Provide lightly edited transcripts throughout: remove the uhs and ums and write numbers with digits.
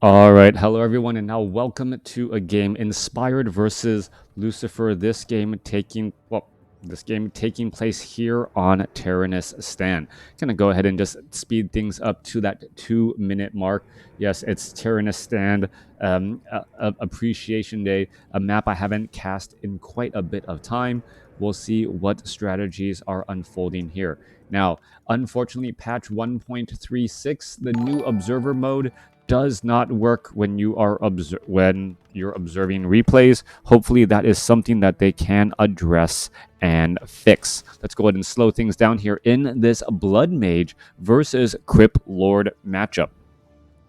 All right, hello everyone, and now welcome to a game Inspired versus Lucifer. This game taking place here on Tyrannus Stand. Gonna go ahead and just speed things up to that 2 minute mark. Yes, it's Tyrannus Stand Appreciation Day, a map I haven't cast in quite a bit of time. We'll see what strategies are unfolding here. Now, unfortunately, patch 1.36, the new observer mode does not work when you're observing replays. Hopefully that is something that they can address and fix. Let's go ahead and slow things down here in this Bloodmage versus Cryptlord matchup.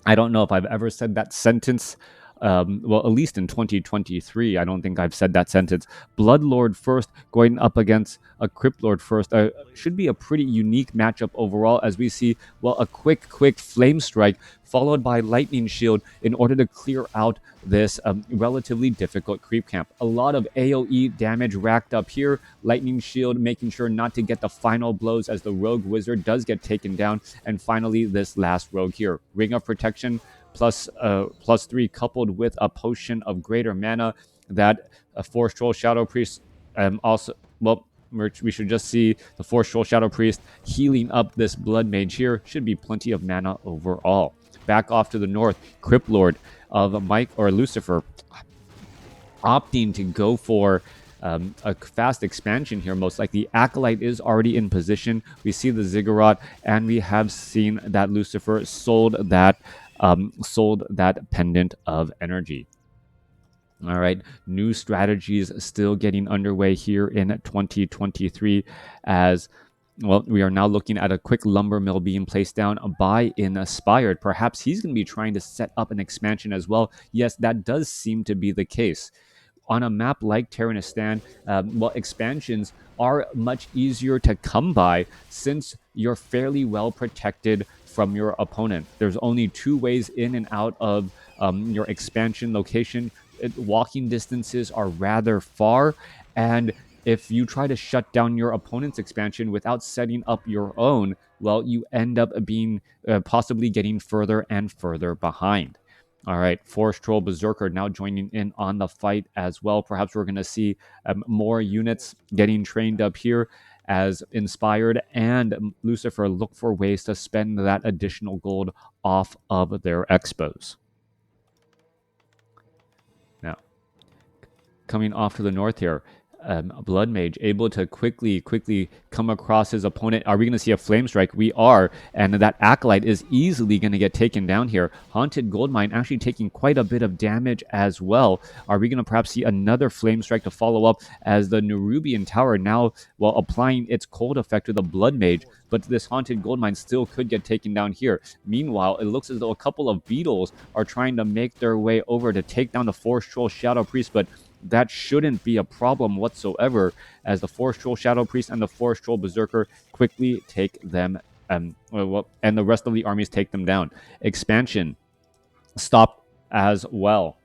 I don't know if I've ever said that sentence. Well, at least in 2023, I don't think I've said that sentence. Bloodlord first, going up against a Cryptlord first, should be a pretty unique matchup overall. As we see, well, a quick flame strike followed by lightning shield in order to clear out this relatively difficult creep camp. A lot of AoE damage racked up here. Lightning shield making sure not to get the final blows as the rogue wizard does get taken down. And finally, this last rogue here. Ring of protection plus 3 coupled with a potion of greater mana that a Force Troll Shadow Priest also, well, we should just see the Force Troll Shadow Priest healing up this Blood Mage here. Should be plenty of mana overall. Back off to the north, Cryptlord of Mike or Lucifer opting to go for a fast expansion here. Most likely, Acolyte is already in position. We see the Ziggurat, and we have seen that Lucifer sold that pendant of energy. All right, new strategies still getting underway here in 2023 as well. We are now looking at a quick lumber mill being placed down by Inspired. Perhaps he's going to be trying to set up an expansion as well. Yes, that does seem to be the case. On a map like Tyrannus Stand, expansions are much easier to come by since you're fairly well protected from your opponent. There's only 2 ways in and out of your expansion location. Walking distances are rather far, and if you try to shut down your opponent's expansion without setting up your own, well, you end up being possibly getting further and further behind. All right, Force Troll Berserker now joining in on the fight as well. Perhaps we're going to see more units getting trained up here as Inspired and Lucifer look for ways to spend that additional gold off of their expos. Now, coming off to the north here, Bloodmage able to quickly come across his opponent. Are we going to see a flame strike? We are, and that Acolyte is easily going to get taken down here. Haunted Goldmine actually taking quite a bit of damage as well. Are we going to perhaps see another flame strike to follow up as the Nerubian Tower now, while applying its cold effect to the Bloodmage, but this Haunted Goldmine still could get taken down here. Meanwhile, it looks as though a couple of beetles are trying to make their way over to take down the Force Troll Shadow Priest, but that shouldn't be a problem whatsoever as the Force Troll Shadow Priest and the Force Troll Berserker quickly take them, and the rest of the armies take them down. Expansion stop as well.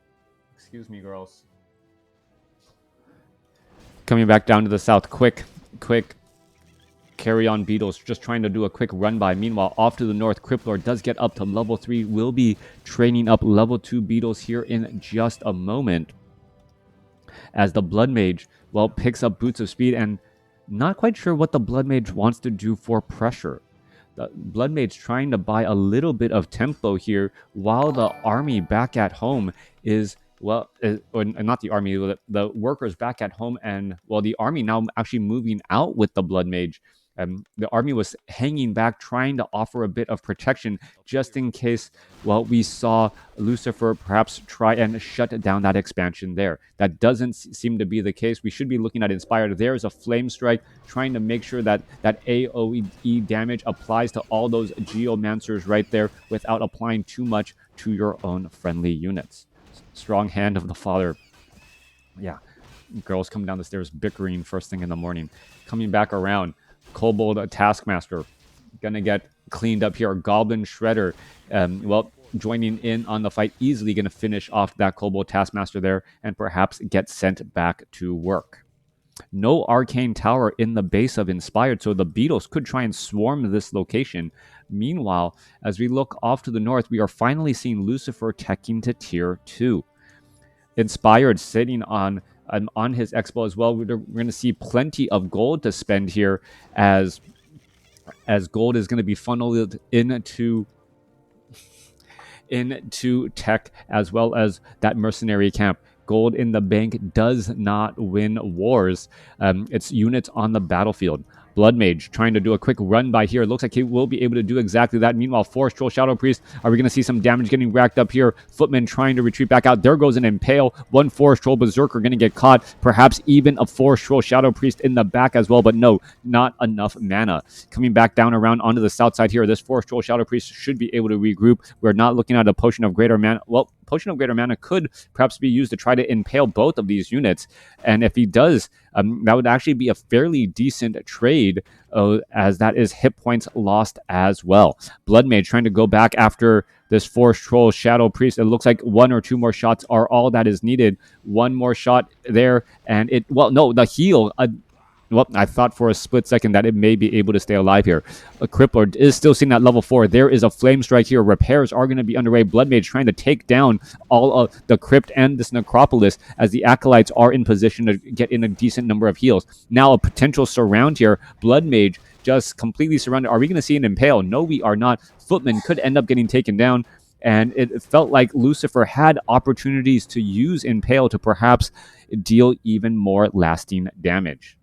Excuse me, girls. Coming back down to the south, quick carry on beetles, just trying to do a quick run by. Meanwhile, off to the north, Cryptlord does get up to level 3. Will be training up level 2 beetles here in just a moment, as the Bloodmage, well, picks up Boots of Speed, and not quite sure what the Bloodmage wants to do for pressure. The Bloodmage trying to buy a little bit of tempo here, while the army back at home is, well, or not the army, the workers back at home, and, well, the army now actually moving out with the Bloodmage. The army was hanging back, trying to offer a bit of protection just in case, well, we saw Lucifer perhaps try and shut down that expansion there. That doesn't seem to be the case. We should be looking at Inspired. There's a Flame Strike, trying to make sure that that AoE damage applies to all those Geomancers right there without applying too much to your own friendly units. Strong hand of the Father. Yeah, girls come down the stairs bickering first thing in the morning. Coming back around, Kobold Taskmaster gonna get cleaned up here. Goblin Shredder, joining in on the fight, easily gonna finish off that Kobold Taskmaster there and perhaps get sent back to work. No arcane tower in the base of Inspired, so the beetles could try and swarm this location. Meanwhile, as we look off to the north, we are finally seeing Lucifer teching to tier 2. Inspired sitting on his expo as well. We're going to see plenty of gold to spend here as gold is going to be funneled into tech as well as that mercenary camp. Gold in the bank does not win wars. It's units on the battlefield. Bloodmage trying to do a quick run by here. Looks like he will be able to do exactly that. Meanwhile, Forest Troll, Shadow Priest, are we going to see some damage getting racked up here? Footman trying to retreat back out. There goes an Impale. One Forest Troll Berserker going to get caught. Perhaps even a Forest Troll Shadow Priest in the back as well, but no, not enough mana. Coming back down around onto the south side here, this Forest Troll Shadow Priest should be able to regroup. We're not looking at a Potion of Greater Mana. Well, Potion of Greater Mana could perhaps be used to try to impale both of these units. And if he does, that would actually be a fairly decent trade, as that is hit points lost as well. Bloodmage trying to go back after this Forest Troll Shadow Priest. It looks like one or two more shots are all that is needed. One more shot there, and the heal. Well, I thought for a split second that it may be able to stay alive here. A Cryptlord is still sitting at level 4. There is a Flame Strike here. Repairs are going to be underway. Bloodmage trying to take down all of the Crypt and this Necropolis as the Acolytes are in position to get in a decent number of heals. Now a potential surround here. Bloodmage just completely surrounded. Are we going to see an Impale? No, we are not. Footman could end up getting taken down. And it felt like Lucifer had opportunities to use Impale to perhaps deal even more lasting damage.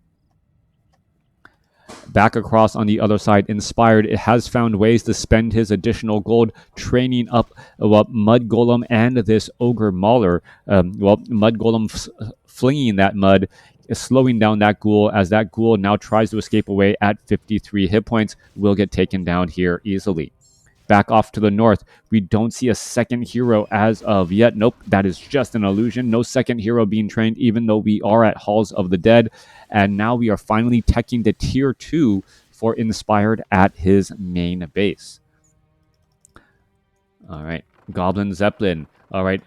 Back across on the other side, Inspired, it has found ways to spend his additional gold training up Mud Golem and this Ogre Mauler. Mud Golem flinging that mud, slowing down that ghoul as that ghoul now tries to escape away at 53 hit points, will get taken down here easily. Back off to the north, we don't see a second hero as of yet. Nope, that is just an illusion. No second hero being trained, even though we are at Halls of the Dead. And now we are finally teching to tier 2 for Inspired at his main base. All right, Goblin Zeppelin. All right,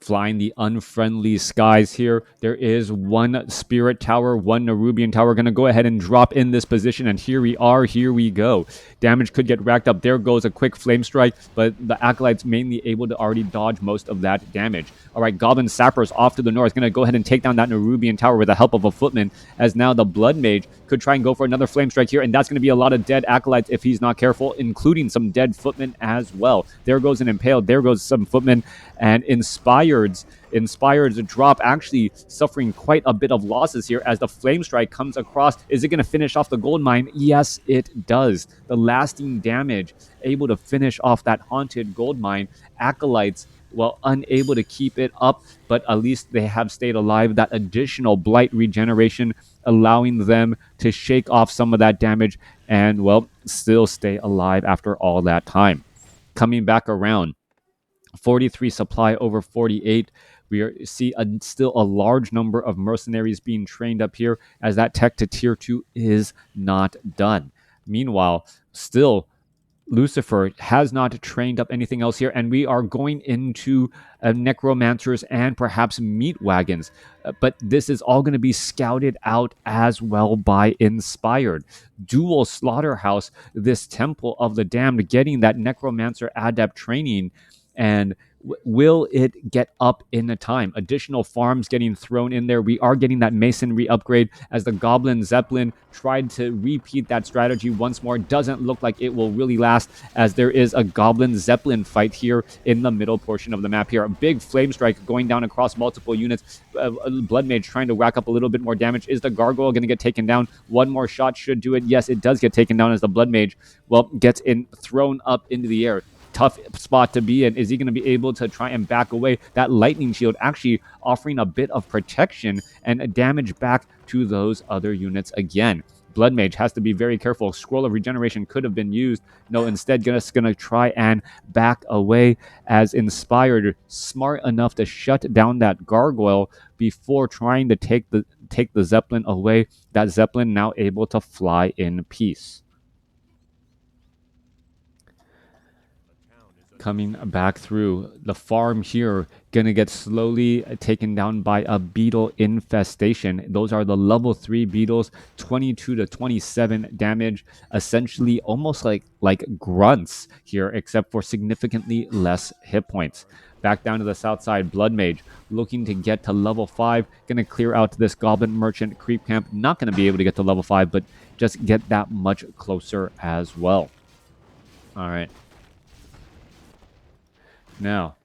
flying the unfriendly skies here. There is one Spirit Tower, one Nerubian Tower. Going to go ahead and drop in this position, and here we are. Here we go. Damage could get racked up. There goes a quick Flame Strike, but the Acolytes mainly able to already dodge most of that damage. All right, Goblin Sappers off to the north. Going to go ahead and take down that Nerubian Tower with the help of a Footman, as now the Blood Mage could try and go for another Flame Strike here, and that's going to be a lot of dead Acolytes if he's not careful, including some dead Footmen as well. There goes an Impale. There goes some Footmen, and Inspired's drop actually suffering quite a bit of losses here as the Flame Strike comes across. Is it going to finish off the gold mine? Yes, it does. The lasting damage able to finish off that haunted gold mine. Acolytes, unable to keep it up, but at least they have stayed alive. That additional blight regeneration allowing them to shake off some of that damage and, still stay alive after all that time. Coming back around, 43 supply over 48. We see still a large number of mercenaries being trained up here as that tech to tier 2 is not done. Meanwhile, still Lucifer has not trained up anything else here, and we are going into necromancers and perhaps meat wagons. But this is all going to be scouted out as well by Inspired. Dual Slaughterhouse, this Temple of the Damned, getting that necromancer adept training, and will it get up in the time? Additional farms getting thrown in there. We are getting that masonry upgrade as the Goblin Zeppelin tried to repeat that strategy once more. Doesn't look like it will really last, as there is a Goblin Zeppelin fight here in the middle portion of the map here. A big Flame Strike going down across multiple units. Bloodmage trying to rack up a little bit more damage. Is the Gargoyle going to get taken down? One more shot should do it. Yes, it does get taken down as the Bloodmage, gets thrown up into the air. Tough spot to be in. Is he going to be able to try and back away? That lightning shield actually offering a bit of protection and damage back to those other units again. Bloodmage has to be very careful. Scroll of Regeneration could have been used. No, instead just going to try and back away, as Inspired, smart enough to shut down that Gargoyle before trying to take the Zeppelin away. That Zeppelin now able to fly in peace. coming back through. The farm here gonna get slowly taken down by a beetle infestation. Those are the level 3 beetles, 22 to 27 damage, essentially almost like grunts here, except for significantly less hit points. Back down to the south side, Bloodmage looking to get to level 5. Going to clear out this Goblin Merchant creep camp. Not going to be able to get to level 5, but just get that much closer as well. All right. Now,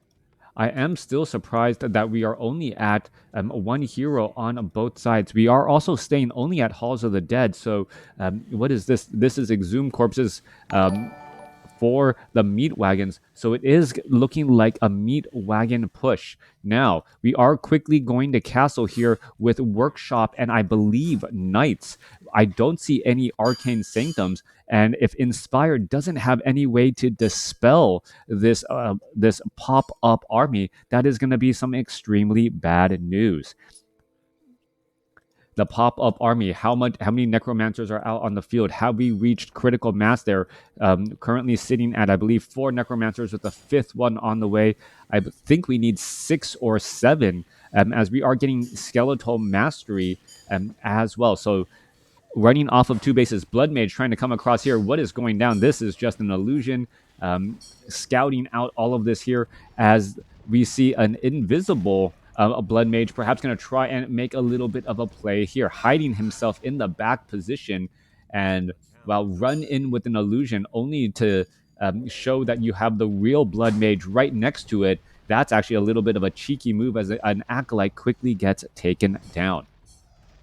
I am still surprised that we are only at 1 hero on both sides. We are also staying only at Halls of the Dead. So, what is this? This is Exhumed Corpses for the meat wagons. So it is looking like a meat wagon push. Now, we are quickly going to castle here with Workshop and I believe Knights. I don't see any Arcane Sanctums. And if Inspired doesn't have any way to dispel this this pop-up army, that is going to be some extremely bad news. The pop-up army, how many necromancers are out on the field? Have we reached critical mass there? Currently sitting at, I believe, 4 necromancers with the 5th one on the way. I think we need 6 or 7 as we are getting skeletal mastery as well. So running off of 2 bases, Bloodmage trying to come across here. What is going down? This is just an illusion. Scouting out all of this here as we see an invisible a Bloodmage perhaps going to try and make a little bit of a play here, hiding himself in the back position and run in with an illusion only to show that you have the real Bloodmage right next to it. That's actually a little bit of a cheeky move as an Acolyte quickly gets taken down.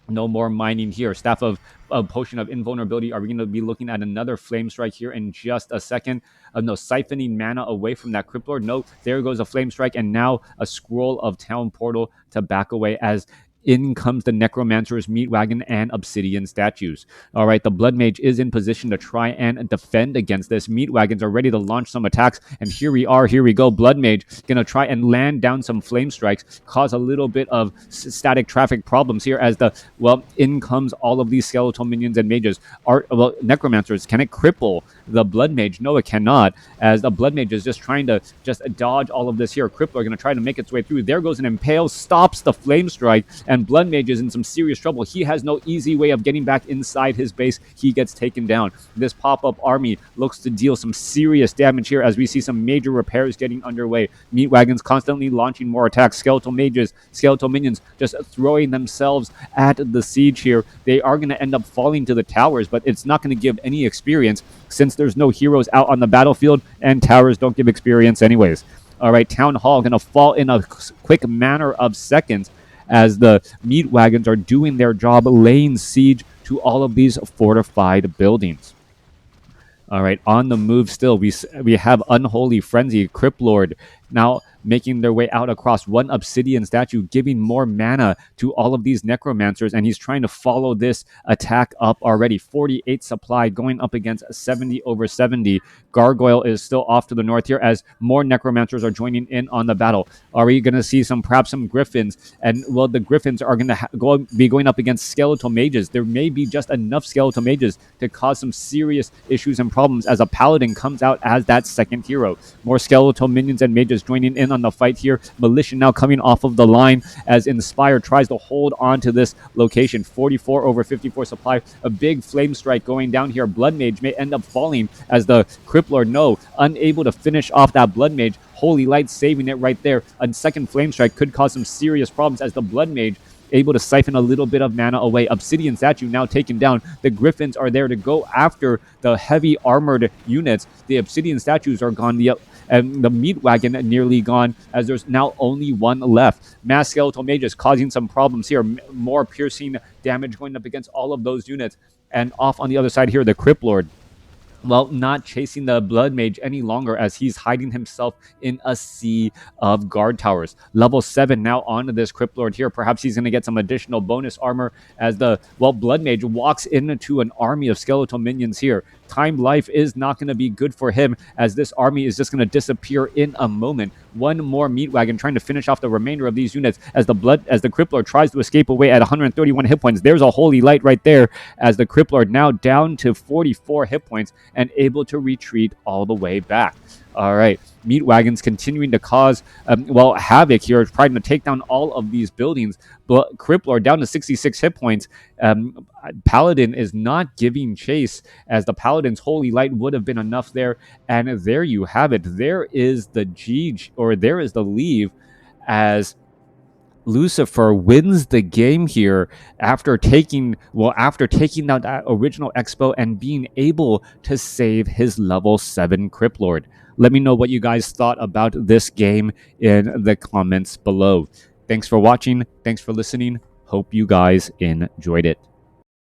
No more mining here. Staff of Potion of Invulnerability. Are we going to be looking at another Flame Strike here in just a second? No, siphoning mana away from that Cryptlord. No, there goes a Flame Strike, and now a Scroll of Town Portal to back away as in comes the Necromancer's Meat Wagon and Obsidian statues. All right, the Bloodmage is in position to try and defend against this. Meat Wagons are ready to launch some attacks, and here we go. Bloodmage gonna try and land down some Flame Strikes, cause a little bit of static traffic problems here as in comes all of these skeletal minions and mages. Necromancers, can it cripple the Bloodmage? No, it cannot, as the Bloodmage is just trying to dodge all of this here. Cryptlord gonna try to make its way through. There goes an Impale, stops the Flame Strike, and Bloodmage is in some serious trouble. He has no easy way of getting back inside his base. He gets taken down. This pop-up army looks to deal some serious damage here as we see some major repairs getting underway. Meat Wagons constantly launching more attacks. Skeletal mages, skeletal minions just throwing themselves at the siege here. They are going to end up falling to the towers, but it's not going to give any experience since there's no heroes out on the battlefield, and towers don't give experience anyways. All right, Town Hall going to fall in a quick matter of seconds as the meat wagons are doing their job, laying siege to all of these fortified buildings. All right, on the move still, we have Unholy Frenzy, Cryptlord, now making their way out across one obsidian statue, giving more mana to all of these necromancers, and he's trying to follow this attack up already. 48 supply going up against 70 over 70. Gargoyle is still off to the north here as more necromancers are joining in on the battle. Are we going to see perhaps some griffins? And the griffins are going to be going up against skeletal mages. There may be just enough skeletal mages to cause some serious issues and problems as a paladin comes out as that second hero. More skeletal minions and mages joining in on the fight here. Militia now coming off of the line as Inspire tries to hold on to this location. 44 over 54 supply. A big flame strike going down here. Bloodmage may end up falling as the Cryptlord, unable to finish off that Bloodmage. Holy Light saving it right there. A second flame strike could cause some serious problems as the Bloodmage able to siphon a little bit of mana away. Obsidian statue now taken down. The Griffins are there to go after the heavy armored units. The Obsidian statues are gone. And the meat wagon nearly gone as there's now only one left. Mass skeletal mages causing some problems here. More piercing damage going up against all of those units. And off on the other side here, the Cryptlord, not chasing the Bloodmage any longer as he's hiding himself in a sea of guard towers. Level 7 now onto this Cryptlord here. Perhaps he's going to get some additional bonus armor as the, Bloodmage walks into an army of skeletal minions here. Time life is not going to be good for him as this army is just going to disappear in a moment. One more meat wagon trying to finish off the remainder of these units as the Cryptlord tries to escape away at 131 hit points. There's a Holy Light right there as the Cryptlord now down to 44 hit points and able to retreat all the way back. All right, meat wagons continuing to cause, havoc here, trying to take down all of these buildings. But Cryptlord down to 66 hit points. Paladin is not giving chase, as the Paladin's Holy Light would have been enough there. And there you have it. There is the there is the leave, as Lucifer wins the game here after taking out that original expo and being able to save his level 7 Cryptlord. Let me know what you guys thought about this game in the comments below. Thanks for watching. Thanks for listening. Hope you guys enjoyed it.